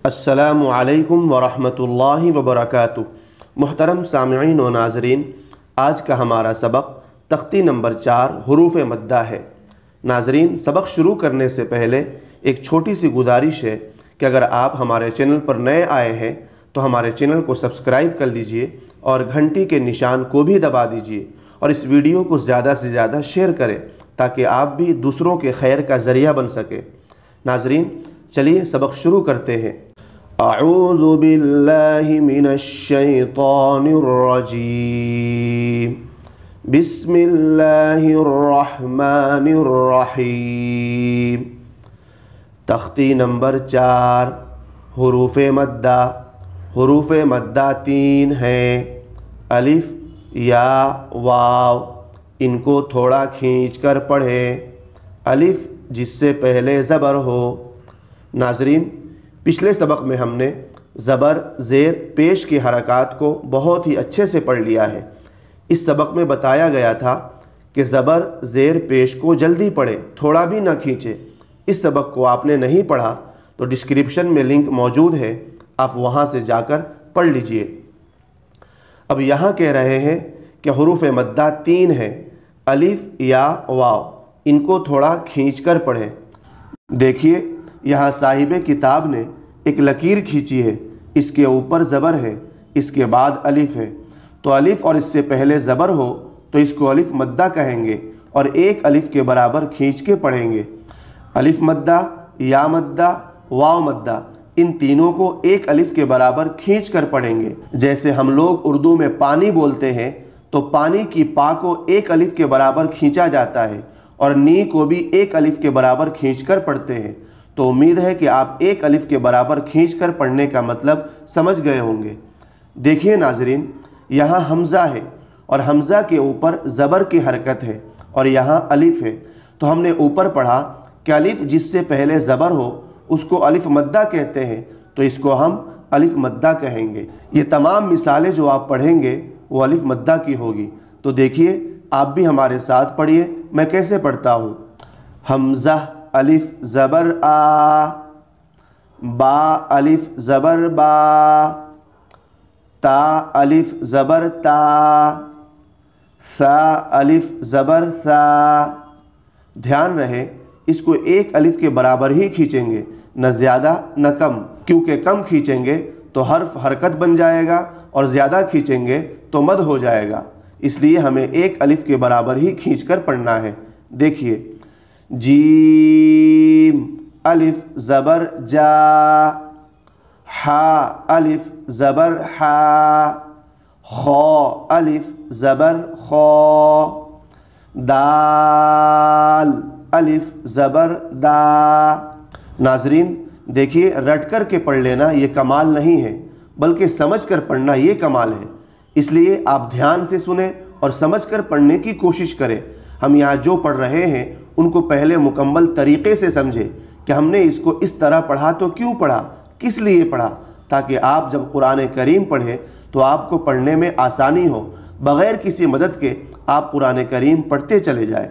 السلام علیکم ورحمۃ اللہ وبرکاتہ۔ محترم سامعین و ناظرین، آج کا ہمارا سبق تختی نمبر 4 حروف مدہ ہے۔ ناظرین، سبق شروع کرنے سے پہلے ایک چھوٹی سی گزارش ہے کہ اگر آپ ہمارے چینل پر نئے آئے ہیں تو ہمارے چینل کو سبسکرائب کر لیجئے اور گھنٹی کے نشان کو بھی دبا دیجئے اور اس ویڈیو کو زیادہ سے زیادہ شیئر کریں تاکہ آپ بھی دوسروں کے خیر کا ذریعہ بن سکے۔ ناظرین، چلیے سبق شروع کرتے ہیں۔ اعوذ باللہ من الشیطان الرجیم، بسم اللہ الرحمن الرحیم۔ تختی نمبر 4 حروف مدہ۔ حروف مدہ 3 ہیں، الف، یا، واو۔ ان کو تھوڑا کھینچ کر پڑھیں۔ الف جس سے پہلے زبر ہو۔ ناظرین، پچھلے سبق میں ہم نے زبر، زیر، پیش کی حرکات کو بہت ہی اچھے سے پڑھ لیا ہے۔ اس سبق میں بتایا گیا تھا کہ زبر، زیر، پیش کو جلدی پڑھیں، تھوڑا بھی نہ کھینچیں۔ اس سبق کو آپ نے نہیں پڑھا تو ڈسکرپشن میں لنک موجود ہے، آپ وہاں سے جا کر پڑھ لیجئے۔ اب یہاں کہہ رہے ہیں کہ حروف مدہ 3 ہیں، الف، یا، واو۔ ان کو تھوڑا کھینچ کر پڑھیں۔ دیکھیے، یہاں صاحب کتاب نے ایک لکیر کھینچی ہے، اس کے اوپر زبر ہے، اس کے بعد الف ہے۔ تو الف اور اس سے پہلے زبر ہو تو اس کو الف مدہ کہیں گے اور ایک الف کے برابر کھینچ کے پڑھیں گے۔ الف مدہ، یا مدہ، واو مدہ، ان تینوں کو ایک الف کے برابر کھینچ کر پڑھیں گے۔ جیسے ہم لوگ اردو میں پانی بولتے ہیں تو پانی کی پا کو ایک الف کے برابر کھینچا جاتا ہے اور نی کو بھی ایک الف کے برابر کھینچ کر پڑھتے ہیں۔ تو امید ہے کہ آپ ایک الف کے برابر کھینچ کر پڑھنے کا مطلب سمجھ گئے ہوں گے۔ دیکھیے ناظرین، یہاں حمزہ ہے اور حمزہ کے اوپر زبر کی حرکت ہے اور یہاں الف ہے۔ تو ہم نے اوپر پڑھا کہ الف جس سے پہلے زبر ہو اس کو الف مدہ کہتے ہیں، تو اس کو ہم الف مدہ کہیں گے۔ یہ تمام مثالیں جو آپ پڑھیں گے وہ الف مدہ کی ہوگی۔ تو دیکھیے، آپ بھی ہمارے ساتھ پڑھیے، میں کیسے پڑھتا ہوں۔ حمزہ، الف زبر آ، با، الف زبر با، تا، الف زبر تا، ثا، الف زبر ثا۔ دھیان رہے، اس کو ایک الف کے برابر ہی کھینچیں گے، نہ زیادہ نہ کم، کیونکہ کم کھینچیں گے تو حرف حرکت بن جائے گا اور زیادہ کھینچیں گے تو مد ہو جائے گا۔ اس لیے ہمیں ایک الف کے برابر ہی کھینچ کر پڑھنا ہے۔ دیکھیے، جیم، الف زبر جا، حا، الف زبر حا، خو، الف زبر خو، دال، الف زبر دا۔ ناظرین دیکھیے، رٹ کر کے پڑھ لینا یہ کمال نہیں ہے، بلکہ سمجھ کر پڑھنا یہ کمال ہے۔ اس لیے آپ دھیان سے سنیں اور سمجھ کر پڑھنے کی کوشش کریں۔ ہم یہاں جو پڑھ رہے ہیں ان کو پہلے مکمل طریقے سے سمجھیں کہ ہم نے اس کو اس طرح پڑھا تو کیوں پڑھا، کس لیے پڑھا، تاکہ آپ جب قرآن کریم پڑھیں تو آپ کو پڑھنے میں آسانی ہو، بغیر کسی مدد کے آپ قرآن کریم پڑھتے چلے جائیں۔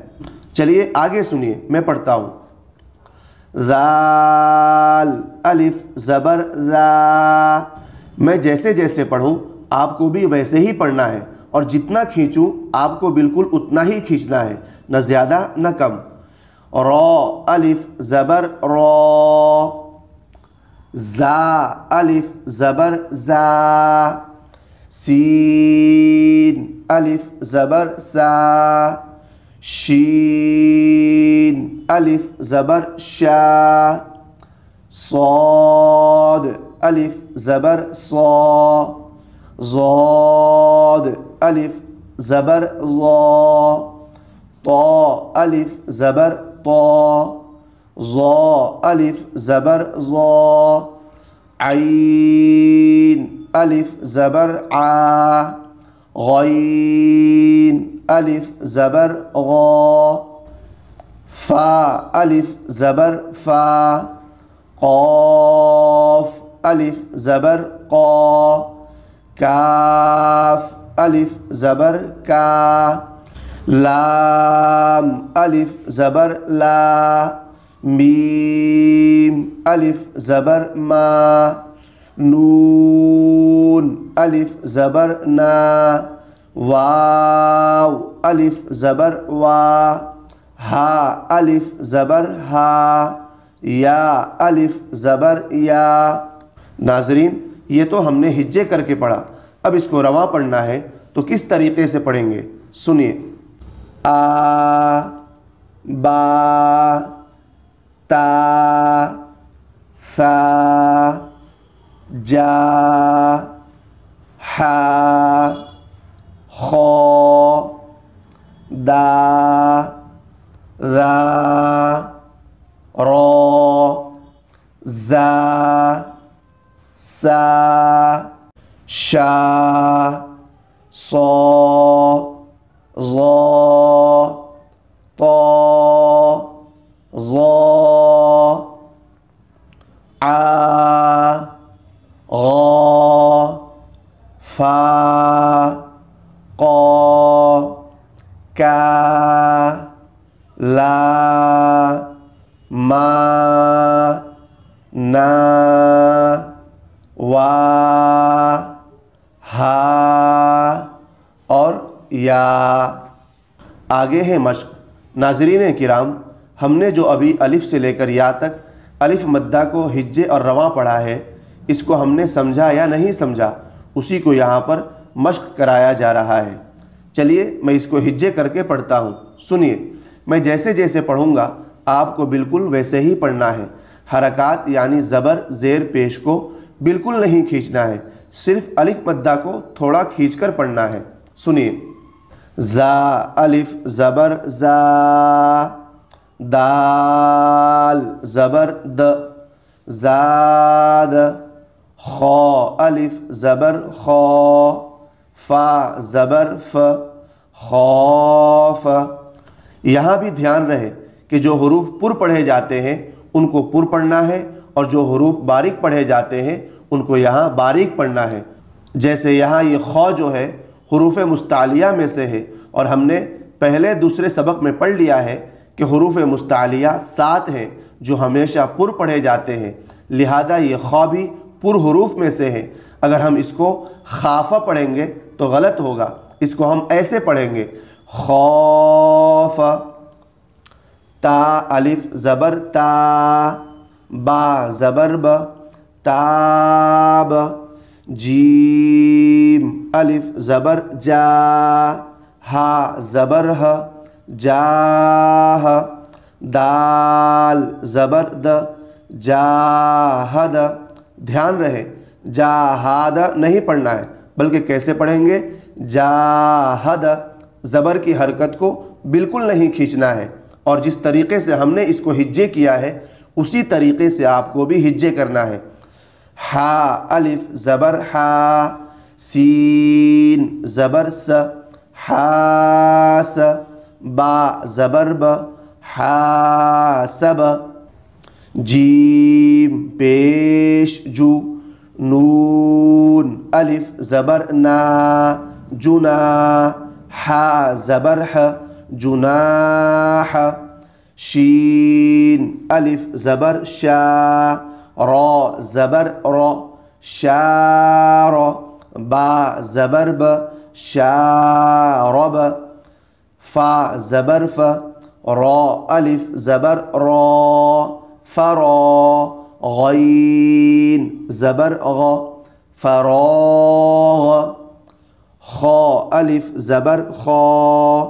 چلیے آگے سنیے، میں پڑھتا ہوں۔ ذال، الف زبر ذا۔ میں جیسے جیسے پڑھوں آپ کو بھی ویسے ہی پڑھنا ہے اور جتنا کھینچوں آپ کو بالکل اتنا ہی کھینچنا ہے، نہ زیادہ نہ کم۔ رو، الف زبر رو، زا، الف زبر زا، سین، الف زبر سا، شین، الف زبر شا، صاد، الف زبر صا، ضاد، الف زبر ضا، طا، الف زبر طا، ظا، الف زبر ظا، عین، الف زبر عا، غین، الف زبر غا، فا، الف زبر فا، قاف، الف زبر قا، کاف، الف زبر کا، لام، الف زبر لا، میم، الف زبر ما، نون الف زبر نا، واو الف زبر وا، ہا الف زبر ہا، یا الف زبر یا۔ ناظرین یہ تو ہم نے ہجے کر کے پڑھا، اب اس کو رواں پڑھنا ہے تو کس طریقے سے پڑھیں گے سنیے۔ آ با تا ثا جا حا خا دا ذا را زا سا شا صا ظا طا ظا عا غا فا قا کا لا ما نا وا ہا اور یا۔ آگے ہے مشق۔ ناظرین کرام، ہم نے جو ابھی الف سے لے کر یا تک الف مدہ کو ہجے اور رواں پڑھا ہے، اس کو ہم نے سمجھا یا نہیں سمجھا، اسی کو یہاں پر مشق کرایا جا رہا ہے۔ چلیے میں اس کو ہجے کر کے پڑھتا ہوں، سنیے۔ میں جیسے جیسے پڑھوں گا آپ کو بالکل ویسے ہی پڑھنا ہے۔ حرکات یعنی زبر زیر پیش کو بالکل نہیں کھینچنا ہے، صرف الف مدہ کو تھوڑا کھینچ کر پڑھنا ہے۔ سنیے۔ زا الف زبر زا، دال زبر د، زاد، خا الف زبر خا، فا زبر ف، خوف۔ یہاں بھی دھیان رہے کہ جو حروف پر پڑھے جاتے ہیں ان کو پر پڑھنا ہے، اور جو حروف باریک پڑھے جاتے ہیں ان کو یہاں باریک پڑھنا ہے۔ جیسے یہاں یہ خا جو ہے حروف مستعلیہ میں سے ہے، اور ہم نے پہلے دوسرے سبق میں پڑھ لیا ہے کہ حروف مستعلیہ 7 ہیں جو ہمیشہ پر پڑھے جاتے ہیں، لہذا یہ خا بھی پر حروف میں سے ہے۔ اگر ہم اس کو خافہ پڑھیں گے تو غلط ہوگا، اس کو ہم ایسے پڑھیں گے، خوف، تا الف زبر تا، با زبر ب، تاب، جیم الف زبر جا، ہا زبر ہ، جاہ، دال زبر د، جاہد۔ دھیان رہے جاہد نہیں پڑھنا ہے، بلکہ کیسے پڑھیں گے؟ جاہد۔ زبر کی حرکت کو بالکل نہیں کھینچنا ہے، اور جس طریقے سے ہم نے اس کو ہجے کیا ہے اسی طریقے سے آپ کو بھی ہجے کرنا ہے۔ ہا الف زبر ہا، سین زبر س، حاس، با زبر ب، حاسب، جیم پیش جو، نون الف زبر نا، جنا، ہا زبر ح، جناح، شین الف زبر شا، را زبر را، شار، با زبر ب، شارب، فا زبر ف، را الف زبر را، فرا، غین زبر غ، فراغ، خا الف زبر خا،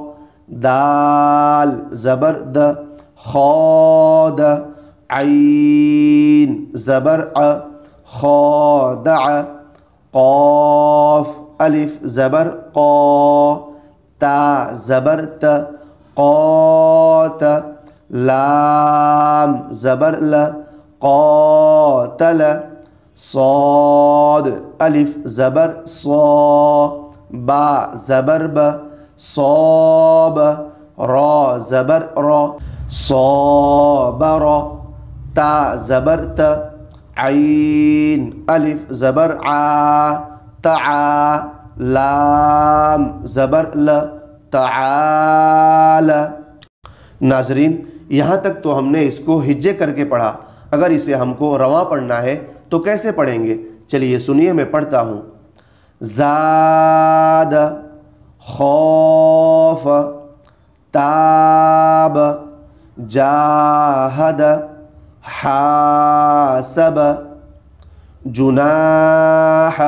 دال زبر د، خاد، عین زبر ع، خادع، قاف الف زبر قا، تا زبر ت، قات، لام زبر ل، قاتل، صاد الف زبر صا، با زبر ب، صاب، را زبر را، صابر، تا زبر ت، عین الف زبر عا، تعا، لام زبر ل، تعال۔ ناظرین یہاں تک تو ہم نے اس کو ہجے کر کے پڑھا، اگر اسے ہم کو رواں پڑھنا ہے تو کیسے پڑھیں گے؟ چلیے سنیے میں پڑھتا ہوں. زاد، خوف، تاب، جاہد، حاسب، جناح،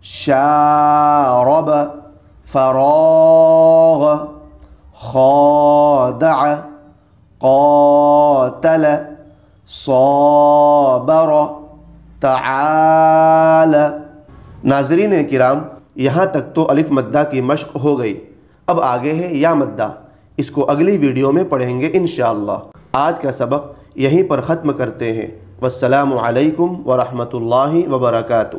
شارب، فراغ، خادع، قاتل، صابر، تعال. ناظرین کرام، یہاں تک تو الف مدہ کی مشق ہو گئی. اب آگے ہے یا مدہ. اس کو اگلی ویڈیو میں پڑھیں گے انشاءاللہ. آج کا سبق یہیں پر ختم کرتے ہیں. والسلام علیکم ورحمۃ اللہ وبرکاتہ.